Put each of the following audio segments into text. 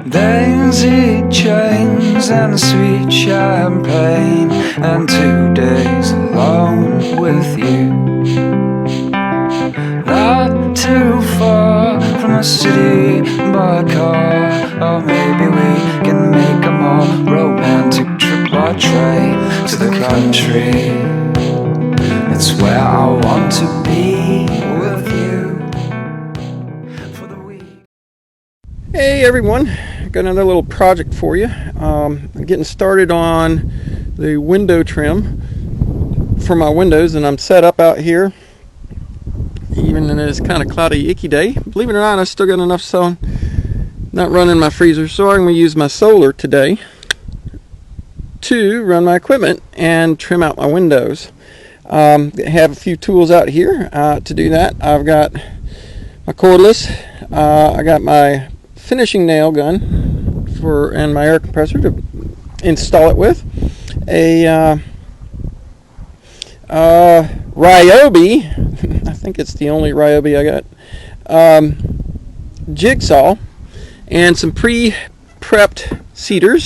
daisy chains and sweet champagne, and 2 days alone with you. Not too far from the city by car, or maybe we can make a more romantic trip by train to the country. It's where I want to be with you for the week. Hey everyone, got another little project for you. I'm getting started on the window trim for my windows, and I'm set up out here even in this kind of cloudy, icky day. Believe it or not, I still got enough sun, not running my freezer, so I'm going to use my solar today to run my equipment and trim out my windows. I have a few tools out here to do that. I've got my cordless, I got my finishing nail gun and my air compressor to install it with, a Ryobi, I think it's the only Ryobi I got, jigsaw, and some pre-prepped cedar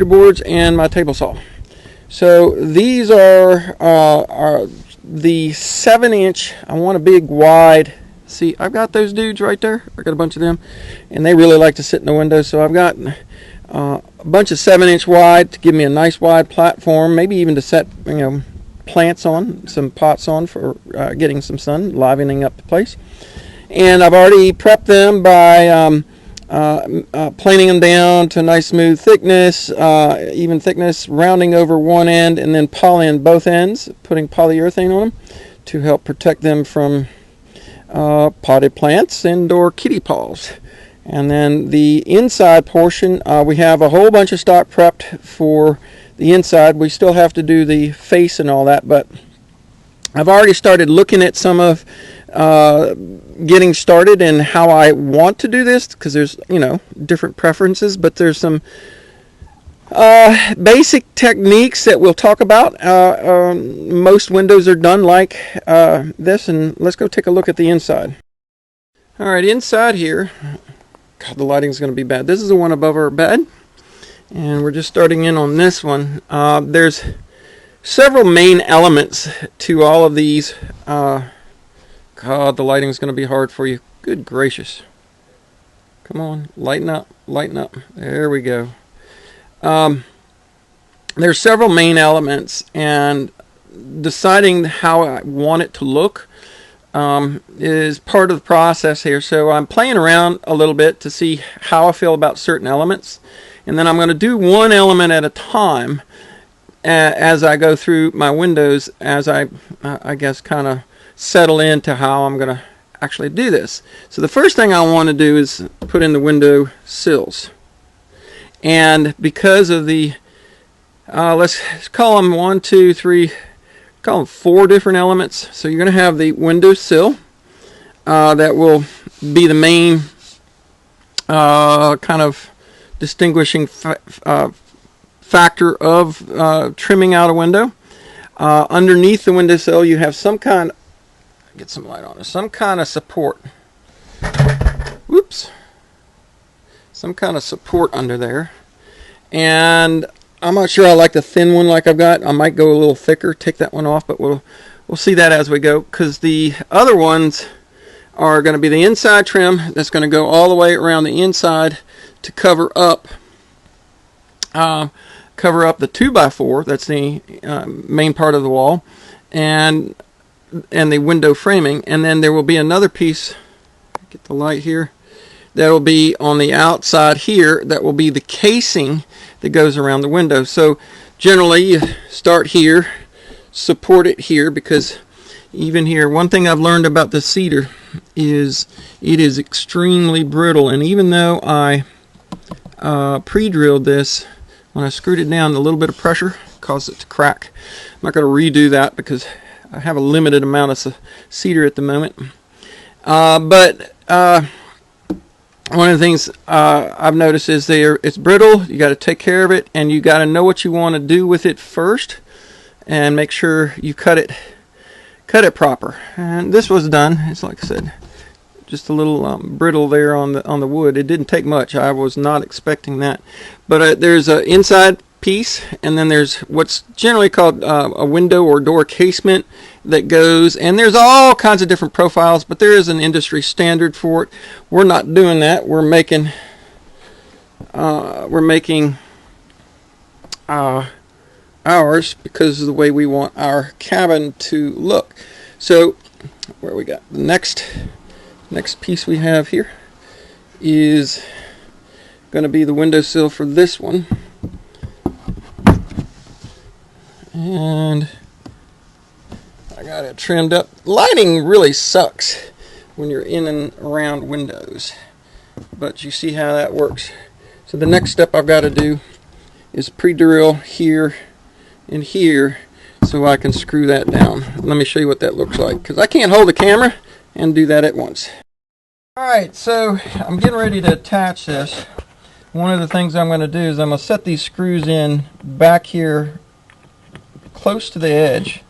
boards, and my table saw. So these are the 7-inch. I want a big wide. See, I've got those dudes right there. I got a bunch of them, and they really like to sit in the window. So I've got a bunch of 7-inch wide to give me a nice wide platform, maybe even to set plants on, some pots on for getting some sun, livening up the place. And I've already prepped them by planing them down to a nice smooth thickness, even thickness, rounding over one end, and then polying both ends, putting polyurethane on them to help protect them from potted plants and or kitty paws. And then the inside portion, we have a whole bunch of stock prepped for the inside. We still have to do the face and all that, but I've already started looking at some of getting started and how I want to do this, because there's different preferences, but there's some basic techniques that we'll talk about. Most windows are done like this, and let's go take a look at the inside. All right, inside here, God, the lighting's going to be bad. This is the one above our bed, and we're just starting in on this one. There's several main elements to all of these. God, the lighting's going to be hard for you. Good gracious. Come on, lighten up, lighten up. There we go. There's several main elements, and deciding how I want it to look is part of the process here. So I'm playing around a little bit to see how I feel about certain elements, and then I'm going to do one element at a time as I go through my windows, as I guess kind of settle into how I'm going to actually do this. So the first thing I want to do is put in the window sills. And because of the, let's call them 1, 2, 3, call them 4 different elements. So you're going to have the window sill that will be the main kind of distinguishing factor of trimming out a window. Underneath the windowsill, you have some kind, get some light on it, some kind of support. Whoops. Some kind of support under there. And I'm not sure I like the thin one like I've got. I might go a little thicker, take that one off, but we'll see that as we go, because the other ones are going to be the inside trim that's going to go all the way around the inside to cover up the 2x4. That's the main part of the wall, and the window framing. And then there will be another piece, get the light here, that will be on the outside here, that will be the casing that goes around the window. So generally you start here, support it here, because even here, one thing I've learned about the cedar is it is extremely brittle, and even though I pre-drilled this, when I screwed it down, a little bit of pressure caused it to crack. I'm not going to redo that because I have a limited amount of cedar at the moment. But one of the things I've noticed is it's brittle. You got to take care of it, and you got to know what you want to do with it first, and make sure you cut it proper. And this was done. It's like I said, brittle there on the wood. It didn't take much. I was not expecting that. But there's an inside piece, and then there's what's generally called a window or door casement that goes, and there's all kinds of different profiles, but there is an industry standard for it. We're not doing that. We're making ours because of the way we want our cabin to look. So where we got the next piece we have here is going to be the windowsill for this one. And I got it trimmed up. Lighting really sucks when you're in and around windows, but you see how that works. So the next step I've got to do is pre-drill here and here so I can screw that down. Let me show you what that looks like, because I can't hold the camera and do that at once. Alright, so I'm getting ready to attach this. One of the things I'm going to do is I'm going to set these screws in back here close to the edge.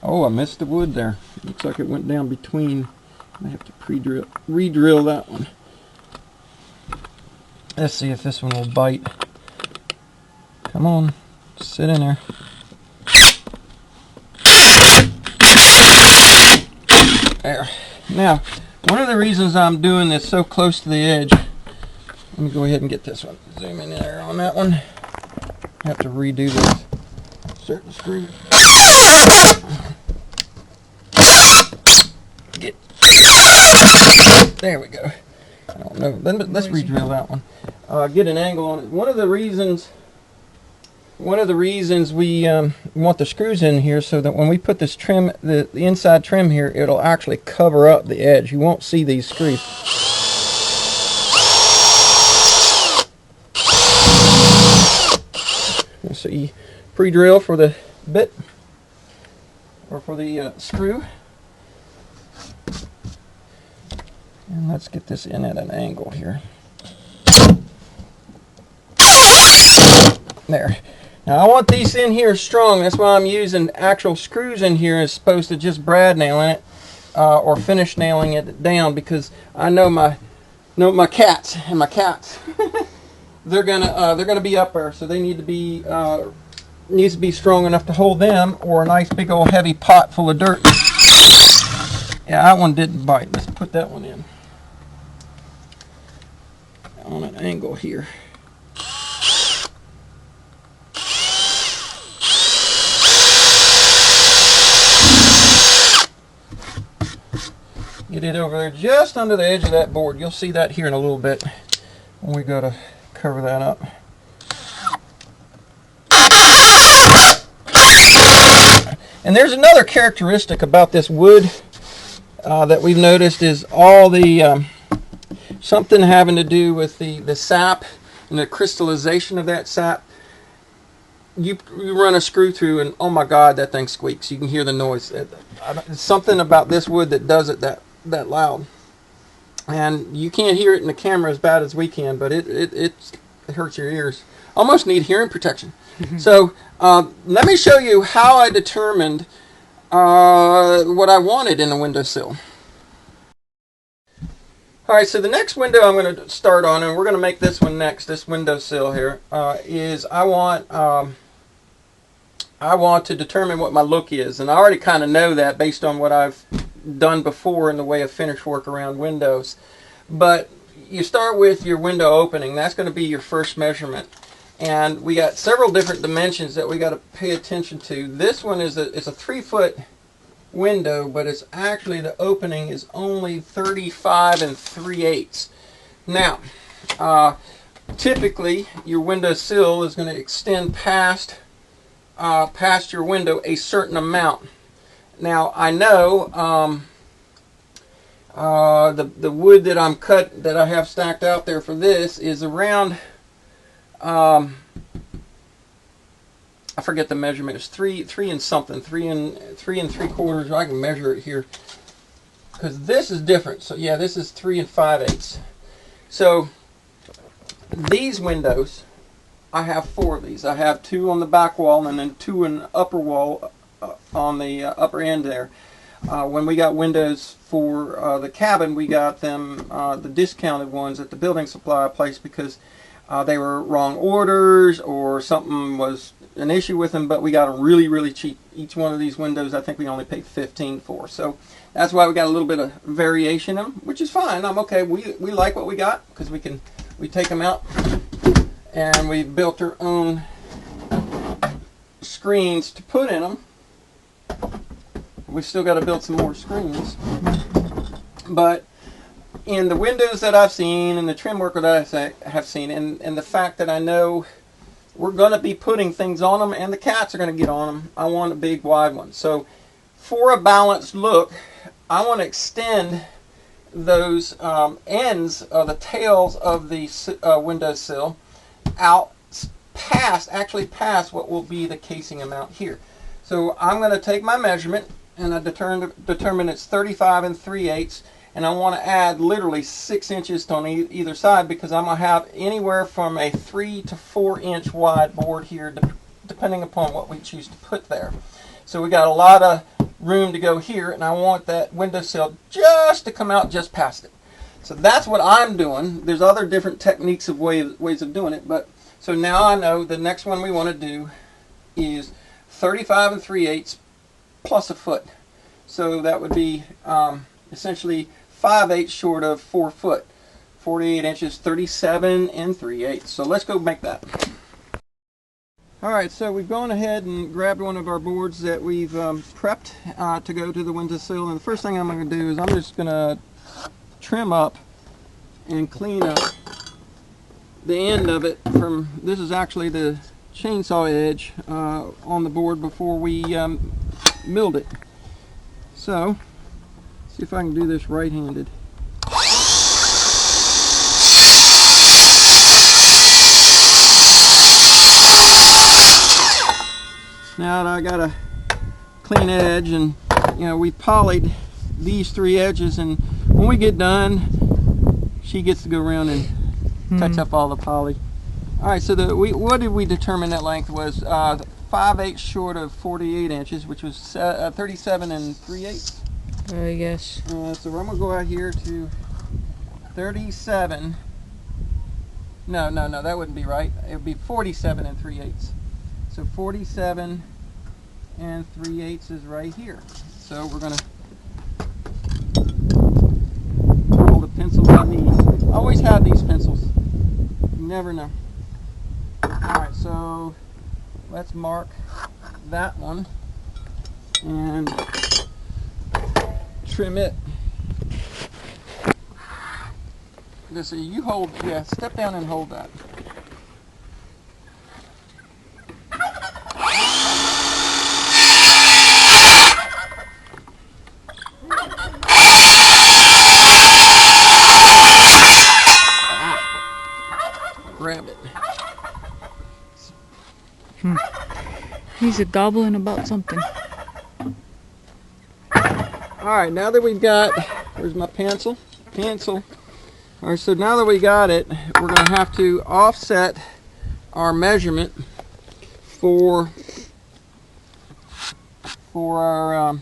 Oh, I missed the wood there. Looks like it went down between. I have to re-drill that one. Let's see if this one will bite. Come on, sit in there. There. Now, one of the reasons I'm doing this so close to the edge, let me go ahead and get this one. Zoom in there on that one. I have to redo this certain screw. There we go. I don't know. Let's re-drill that one. Get an angle on it. One of the reasons we want the screws in here so that when we put this trim, the inside trim here, it'll actually cover up the edge. You won't see these screws. So you pre-drill for the bit or for the screw. And let's get this in at an angle here. There. Now I want these in here strong. That's why I'm using actual screws in here as opposed to just brad nailing it or finish nailing it down, because I know my cats and my cats. they're gonna be up there, so they need to be needs to be strong enough to hold them, or a nice big old heavy pot full of dirt. Yeah, that one didn't bite. Let's put that one in on an angle here. Get it over there just under the edge of that board. You'll see that here in a little bit when we go to cover that up. And there's another characteristic about this wood that we've noticed is all the something having to do with the sap and the crystallization of that sap. You run a screw through and oh my God, that thing squeaks. You can hear the noise. It's something about this wood that does it that loud. And you can't hear it in the camera as bad as we can, but it hurts your ears. Almost need hearing protection. So let me show you how I determined what I wanted in a windowsill. Alright, so the next window I'm going to start on, and we're going to make this one next, this windowsill here, is I want to determine what my look is. And I already kind of know that based on what I've done before in the way of finish work around windows. But you start with your window opening. That's going to be your first measurement. And we got several different dimensions that we got to pay attention to. This one is it's a 3-foot window, but it's actually, the opening is only 35 3/8. Now, typically your window sill is going to extend past your window a certain amount. Now I know the wood that I have stacked out there for this is around I forget the measurement. It's three and something, 3 3/4. I can measure it here because this is different. So yeah, this is 3 5/8. So these windows, I have 4 of these. I have 2 on the back wall and then 2 in the upper wall on the upper end there. When we got windows for the cabin, we got them the discounted ones at the building supply place because they were wrong orders or something was an issue with them, but we got them really, really cheap. Each one of these windows, I think we only paid $15 for. So that's why we got a little bit of variation in them, which is fine. I'm okay. We like what we got because we take them out and we built our own screens to put in them. We still got to build some more screens, but in the windows that I've seen and the trim work that I have seen, and the fact that I know we're going to be putting things on them and the cats are going to get on them, I want a big wide one. So for a balanced look, I want to extend those ends of the tails of the windowsill out actually past what will be the casing amount here. So I'm going to take my measurement and I determine it's 35 3/8, and I want to add literally 6 inches on either side because I'm going to have anywhere from a 3 to 4 inch wide board here depending upon what we choose to put there. So we got a lot of room to go here, and I want that windowsill just to come out just past it. So that's what I'm doing. There's other different techniques of ways of doing it, but so now I know the next one we want to do is 35 3/8 plus a foot. So that would be essentially 5/8 short of 4 foot. 48 inches, 37 3/8. So let's go make that. Alright, so we've gone ahead and grabbed one of our boards that we've prepped to go to the windowsill, and the first thing I'm going to do is I'm just going to trim up and clean up the end of it from, this is actually the chainsaw edge on the board before we milled it. So, see if I can do this right-handed. Now that I got a clean edge, and you know, we polyed these 3 edges, and when we get done, she gets to go around and touch up all the poly. Alright, so what did we determine that length was? 5/8 short of 48 inches, which was 37 3/8. Yes. So I'm going to go out here to 37. No, that wouldn't be right. It would be 47 3/8. So 47 3/8 is right here. So we're going to all the pencils I need. I always have these pencils. You never know. Alright, so let's mark that one and trim it. Just so you hold, yeah, step down and hold that. Grab it. He's gobbling about something. Alright, now that we've got, where's my pencil? Alright, so now that we got it, we're going to have to offset our measurement for our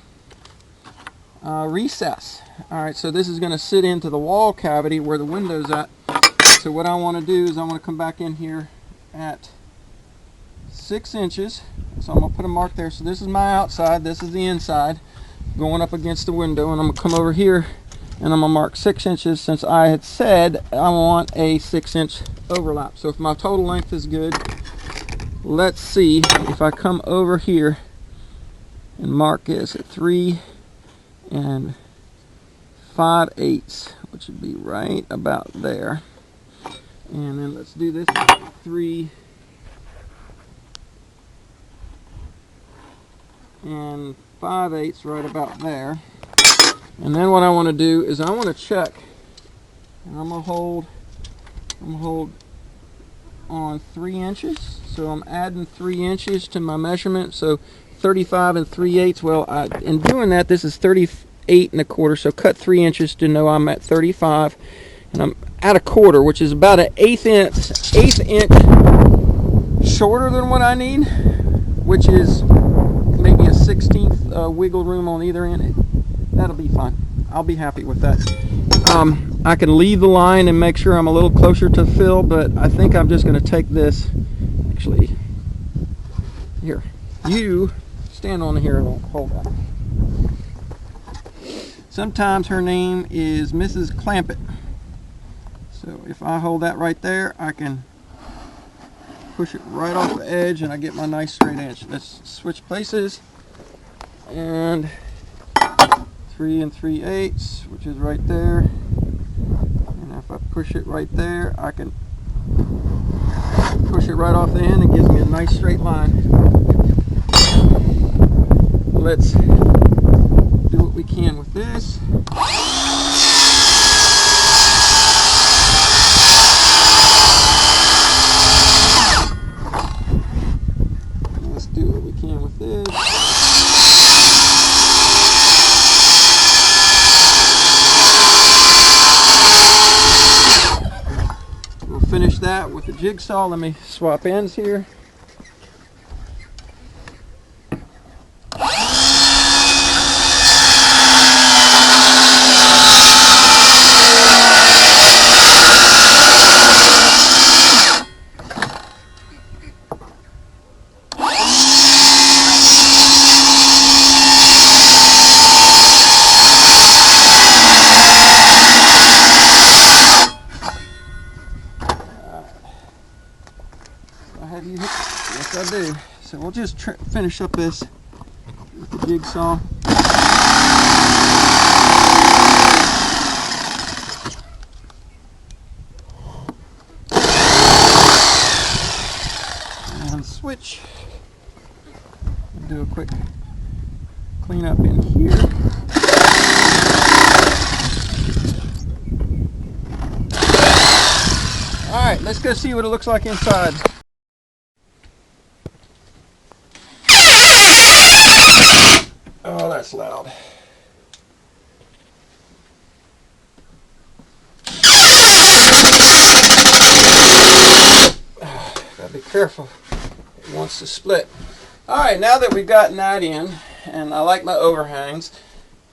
recess. Alright, so this is going to sit into the wall cavity where the window's at. So what I want to do is I want to come back in here at 6 inches. So I'm going to put a mark there. So this is my outside, this is the inside going up against the window, and I'm going to come over here and I'm going to mark 6 inches since I had said I want a 6 inch overlap. So if my total length is good, let's see if I come over here and mark this at 3 5/8, which would be right about there. And then let's do this 3 5/8 right about there. And then what I want to do is I want to check, and I'm gonna hold on 3 inches. So I'm adding 3 inches to my measurement. So 35 3/8. Well, in doing that, this is 38 1/4. So cut 3 inches to know I'm at 35, and I'm at a quarter, which is about an eighth inch shorter than what I need, which is maybe a 1/16 wiggle room on either end. That'll be fine. I'll be happy with that. I can leave the line and make sure I'm a little closer to fill, but I think I'm just going to take this. Actually, here, you stand on here and hold that. Sometimes her name is Mrs. Clampett. So if I hold that right there, I can push it right off the edge and I get my nice straight edge. Let's switch places. And 3 3/8, which is right there. And if I push it right there, I can push it right off the end and gives me a nice straight line. Let's do what we can with this. Let's do what we can with this. We'll finish that with the jigsaw. Let me swap ends here. Yes, I do. So we'll just finish up this with the jigsaw. And switch. Do a quick clean up in here. All right, let's go see what it looks like inside. Oh, that's loud. Gotta be careful. It wants to split. Alright, now that we've gotten that in, and I like my overhangs,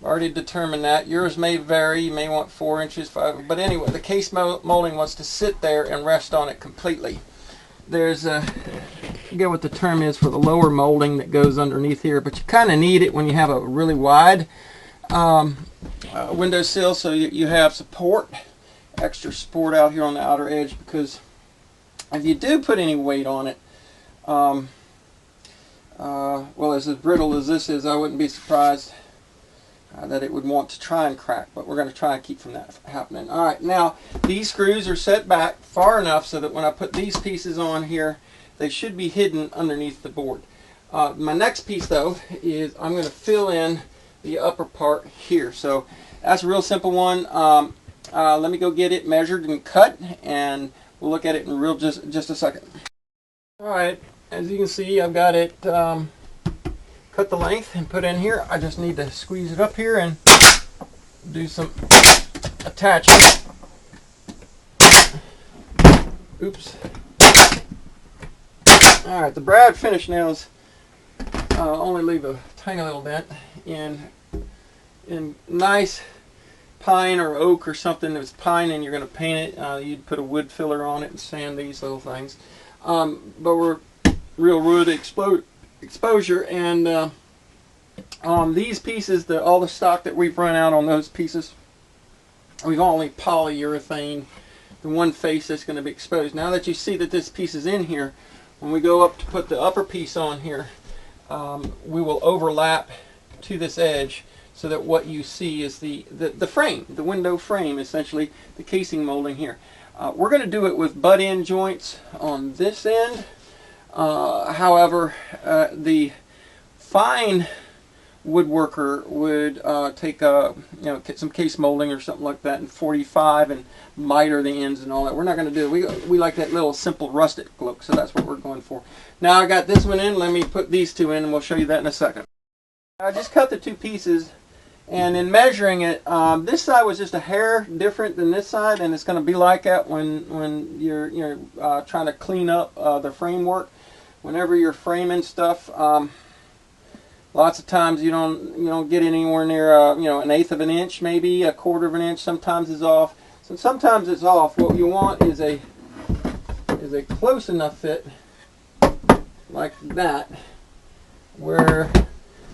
I've already determined that. Yours may vary. You may want 4 inches, 5, but anyway, the case molding wants to sit there and rest on it completely. There's a, I forget what the term is for the lower molding that goes underneath here, but you kind of need it when you have a really wide windowsill, so you have support, extra support out here on the outer edge, because if you do put any weight on it, well, as brittle as this is, I wouldn't be surprised that it would want to try and crack, but we're going to try and keep from that happening. Alright, now these screws are set back far enough so that when I put these pieces on here, they should be hidden underneath the board. My next piece though is I'm going to fill in the upper part here. So that's a real simple one. Let me go get it measured and cut, and we'll look at it in just a second. Alright, as you can see, I've got it cut the length and put in here. I just need to squeeze it up here and do some attaching. Oops. Alright, the brad finish nails only leave a tiny little dent. In nice pine or oak or something that's pine and you're going to paint it, you'd put a wood filler on it and sand these little things. But we're real wood exposure, and on these pieces, all the stock that we've run out on those pieces, we've only polyurethane the one face that's going to be exposed. Now that you see that this piece is in here, when we go up to put the upper piece on here, we will overlap to this edge so that what you see is the frame, the window frame, essentially the casing molding here. We're going to do it with butt-end joints on this end. However, the fine woodworker would take some case molding or something like that in 45 and miter the ends and all that. We're not going to do it. We like that little simple rustic look, so that's what we're going for. Now I got this one in. Let me put these two in, and we'll show you that in a second. I just cut the two pieces, and in measuring it, this side was just a hair different than this side, and it's going to be like that when you're trying to clean up the framework. Whenever you're framing stuff, Lots of times you don't get anywhere near an eighth of an inch, maybe a quarter of an inch. Sometimes it's off. So sometimes it's off. What you want is a close enough fit like that, where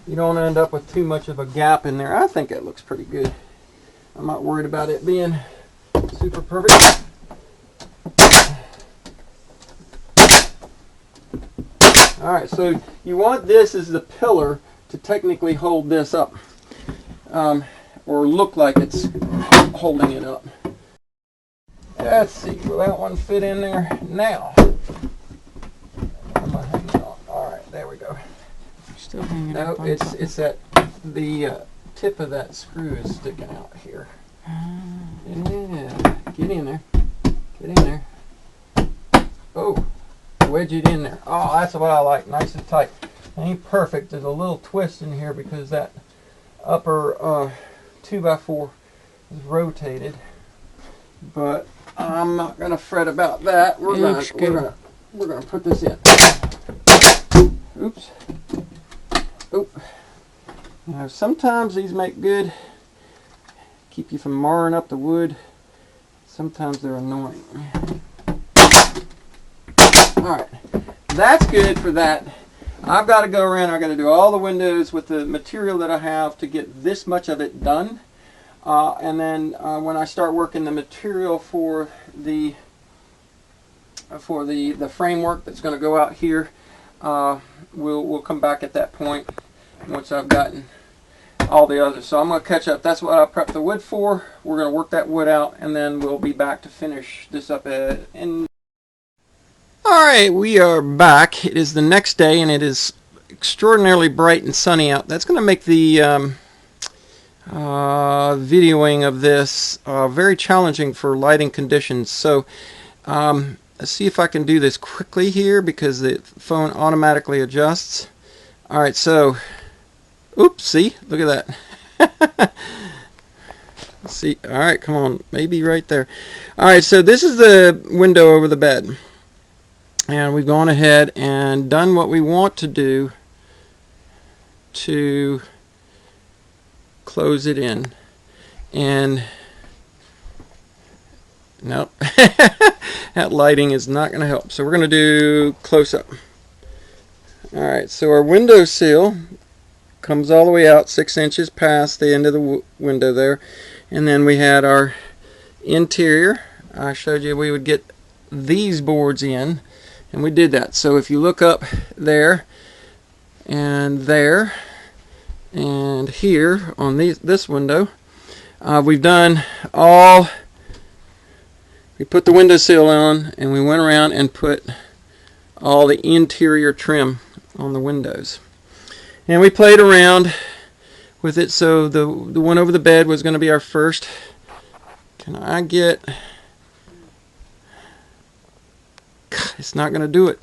you don't end up with too much of a gap in there. I think that looks pretty good. I'm not worried about it being super perfect. Alright, so you want this as the pillar to technically hold this up, or look like it's holding it up. Let's see, will that one fit in there now? I'm gonna hang it on. Alright, there we go. Still hanging No, up on it's something. that the tip of that screw is sticking out here. Yeah, get in there. Get in there. Oh, wedge it in there. Oh, that's what I like, nice and tight. Ain't perfect. There's a little twist in here because that upper 2x4 is rotated. But I'm not gonna fret about that. We're gonna put this in. Oops. Oop. Now sometimes these make good, keep you from marring up the wood. Sometimes they're annoying. Alright, that's good for that. I've got to go around, I've got to do all the windows with the material that I have to get this much of it done. And then when I start working the material for the framework that's going to go out here, we'll come back at that point once I've gotten all the others. So I'm going to catch up. That's what I prepped the wood for. We're going to work that wood out, and then we'll be back to finish this up in. Alright, we are back. It is the next day, and it is extraordinarily bright and sunny out. That's going to make the videoing of this very challenging for lighting conditions. So let's see if I can do this quickly here because the phone automatically adjusts. Alright, so oops, see? Look at that. Let's see. Alright, come on. Maybe right there. Alright, so this is the window over the bed. And we've gone ahead and done what we want to do to close it in. And nope, that lighting is not going to help. So we're going to do close up. Alright, so our window sill comes all the way out 6 inches past the end of the window there. And then we had our interior. I showed you we would get these boards in. And we did that. So if you look up there and here on this window, we've done all. We put the windowsill on, and we went around and put all the interior trim on the windows. And we played around with it. So the one over the bed was going to be our first. Can I get? It's not going to do it.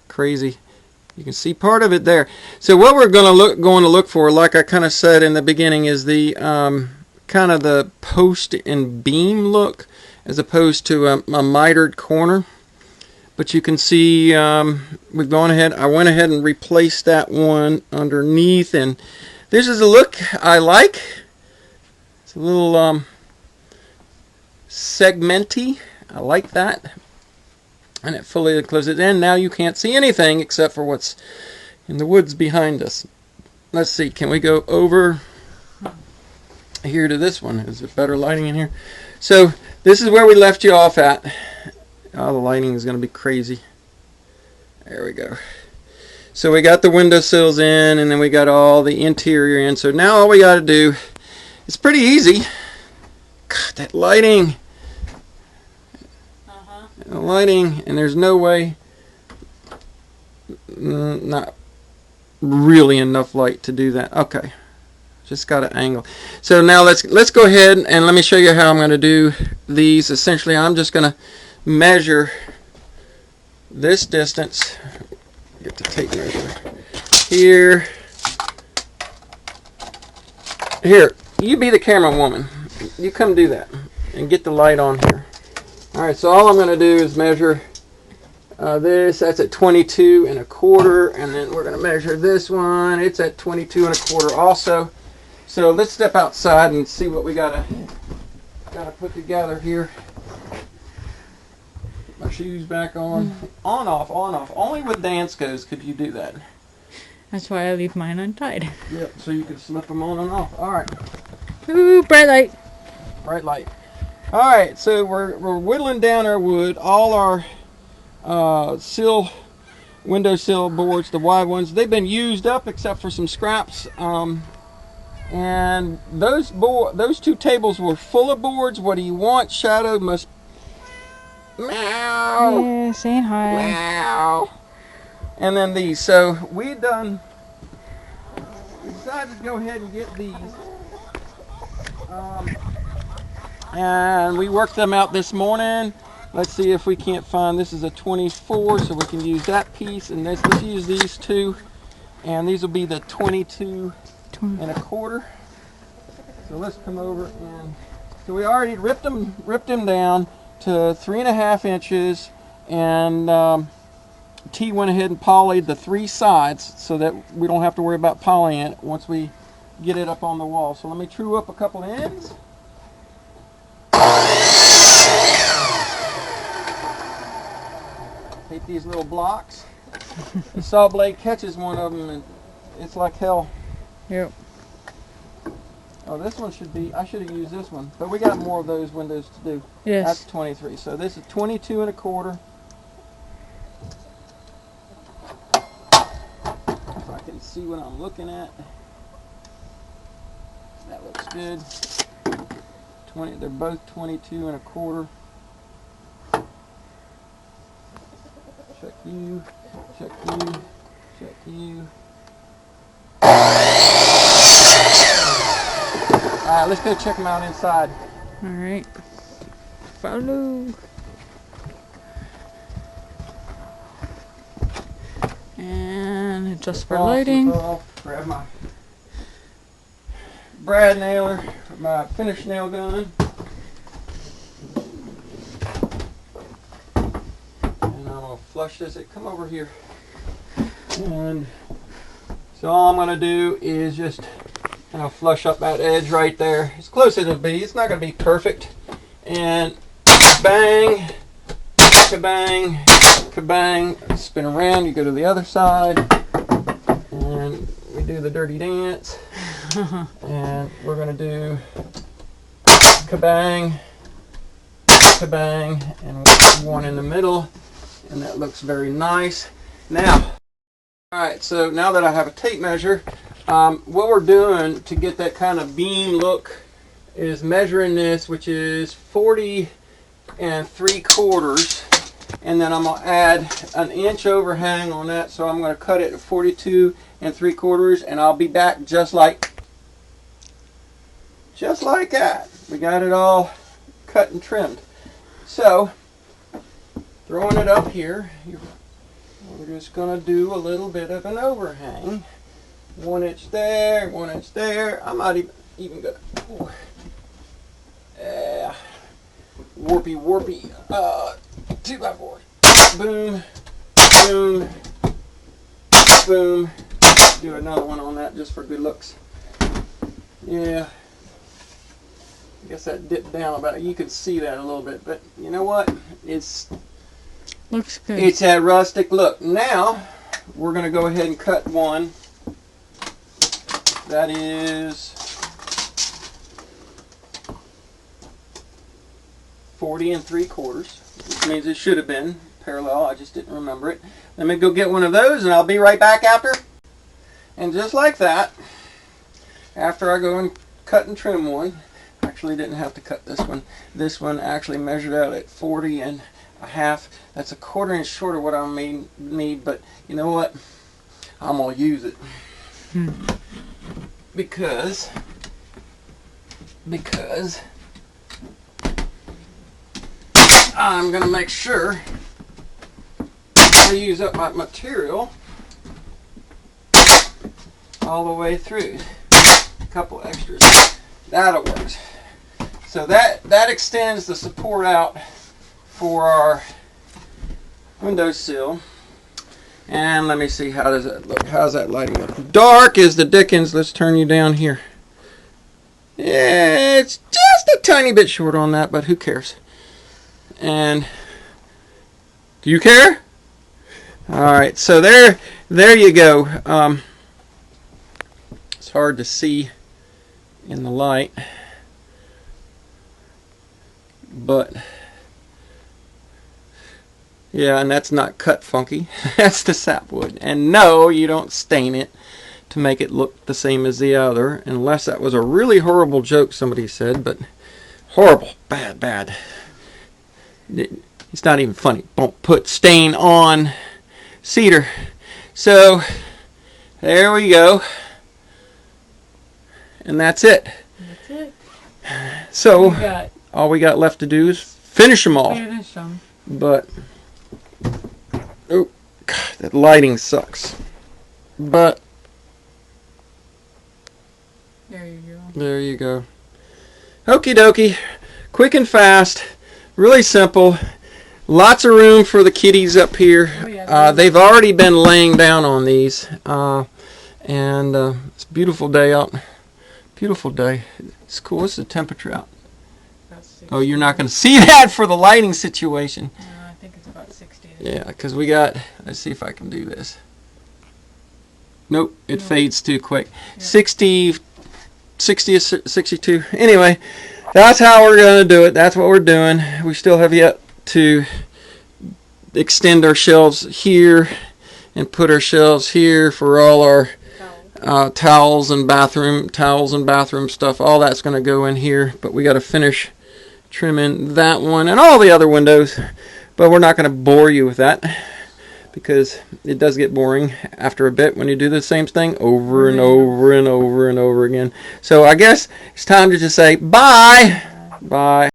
Crazy. You can see part of it there. So what we're going to look for, like I kind of said in the beginning, is the kind of the post and beam look, as opposed to a mitered corner. But you can see we've gone ahead. I went ahead and replaced that one underneath, and this is a look I like. It's a little segmenty. I like that. And it fully closes it in. Now you can't see anything except for what's in the woods behind us. Let's see, can we go over here to this one? Is it better lighting in here? So this is where we left you off at. Oh, the lighting is going to be crazy. There we go. So we got the windowsills in, and then we got all the interior in. So now all we got to do, it's pretty easy. God, that lighting. Lighting, and there's no way, not really enough light to do that. Okay, just got an angle. So now let's go ahead and let me show you how I'm going to do these. Essentially, I'm just going to measure this distance. Get the tape measure here. Here, you be the camera woman. You come do that and get the light on here. Alright, so all I'm going to do is measure That's at 22 and a quarter, and then we're going to measure this one. It's at 22 and a quarter also. So let's step outside and see what we gotta put together here. Put my shoes back on. On, off, on, off. Only with Danskos could you do that. That's why I leave mine untied. Yep, so you can slip them on and off. All right. Ooh, bright light. Bright light. All right, so we're whittling down our wood. All our windowsill boards, the wide ones, they've been used up except for some scraps. And those two tables were full of boards. What do you want? Shadow must meow. Yeah, saying hi. Meow. And then these. So we decided to go ahead and get these. And we worked them out this morning. Let's see if we can't find, this is a 24, so we can use that piece. And let's use these two. And these will be the 22 and a quarter. So let's come over and, so we already ripped them down to 3.5 inches, and T went ahead and polyed the 3 sides so that we don't have to worry about polying it once we get it up on the wall. So let me true up a couple ends. Take these little blocks. The saw blade catches one of them and it's like hell. Yep. Oh, this one should be, I should have used this one, but we got more of those windows to do. Yes. That's 23. So this is 22 and a quarter. If I can see what I'm looking at. That looks good. 20, they're both 22 and a quarter. Check you, check you, check you. Alright, let's go check them out inside. Alright. Follow. And just for lighting. Grab my brad nailer, my finish nail gun. And I'm going to flush this. Come over here. And so all I'm going to do is just flush up that edge right there as close as it'll be. It's not going to be perfect. And bang, kabang, kabang. Spin around. You go to the other side, and we do the dirty dance. And we're going to do kabang, kabang, and one in the middle. And that looks very nice. Now, alright, so now that I have a tape measure, what we're doing to get that kind of beam look is measuring this, which is 40 3/4, and then I'm going to add an inch overhang on that, so I'm going to cut it at 42 3/4, and I'll be back just like that. We got it all cut and trimmed. So, throwing it up here, we're just going to do a little bit of an overhang. 1 inch there, 1 inch there. I'm not even going to... warpy 2x4. Boom, boom, boom. Do another one on that just for good looks. Yeah, I guess that dipped down about it. You can see that a little bit, but you know what? Looks good. It's that rustic look. Now we're going to go ahead and cut one. That is 40 3/4, which means it should have been parallel. I just didn't remember it. Let me go get one of those, and I'll be right back after. And just like that, after I go and cut and trim one, actually didn't have to cut this one. This one actually measured out at 40 1/2. That's a 1/4 inch short of what I need, but you know what? I'm gonna use it because I'm gonna make sure I use up my material all the way through. A couple extras. That'll work. So that extends the support out for windowsill. And let me see, how does that look? How's that lighting look? Dark as the dickens. Let's turn you down here. Yeah, it's just a tiny bit short on that, but who cares? And do you care? Alright, so there you go. It's hard to see in the light, but yeah, and that's not cut funky. That's the sapwood. And no, you don't stain it to make it look the same as the other, unless that was a really horrible joke somebody said, but horrible, bad. It's not even funny. Don't put stain on cedar. So there we go. And that's it. That's it. So all we got left to do is finish them all. Finish them. But oh, God, that lighting sucks. But There you go. there you go. Okie dokie. Quick and fast. Really simple. Lots of room for the kitties up here. Oh, yeah, They've already been laying down on these. And it's a beautiful day out. Beautiful day. It's cool. What's the temperature out? About 60. Oh, you're not going to see that for the lighting situation. I think it's about 60. Yeah, because we got, let's see if I can do this. Nope, it fades too quick. Yeah. 60 or 62. Anyway, that's how we're going to do it. That's what we're doing. We still have yet to extend our shelves here and put our shelves here for all our towels and bathroom stuff. All that's going to go in here, but we got to finish trimming that one and all the other windows. But we're not going to bore you with that, because it does get boring after a bit when you do the same thing over and over and over and over again. So I guess it's time to just say bye. Bye.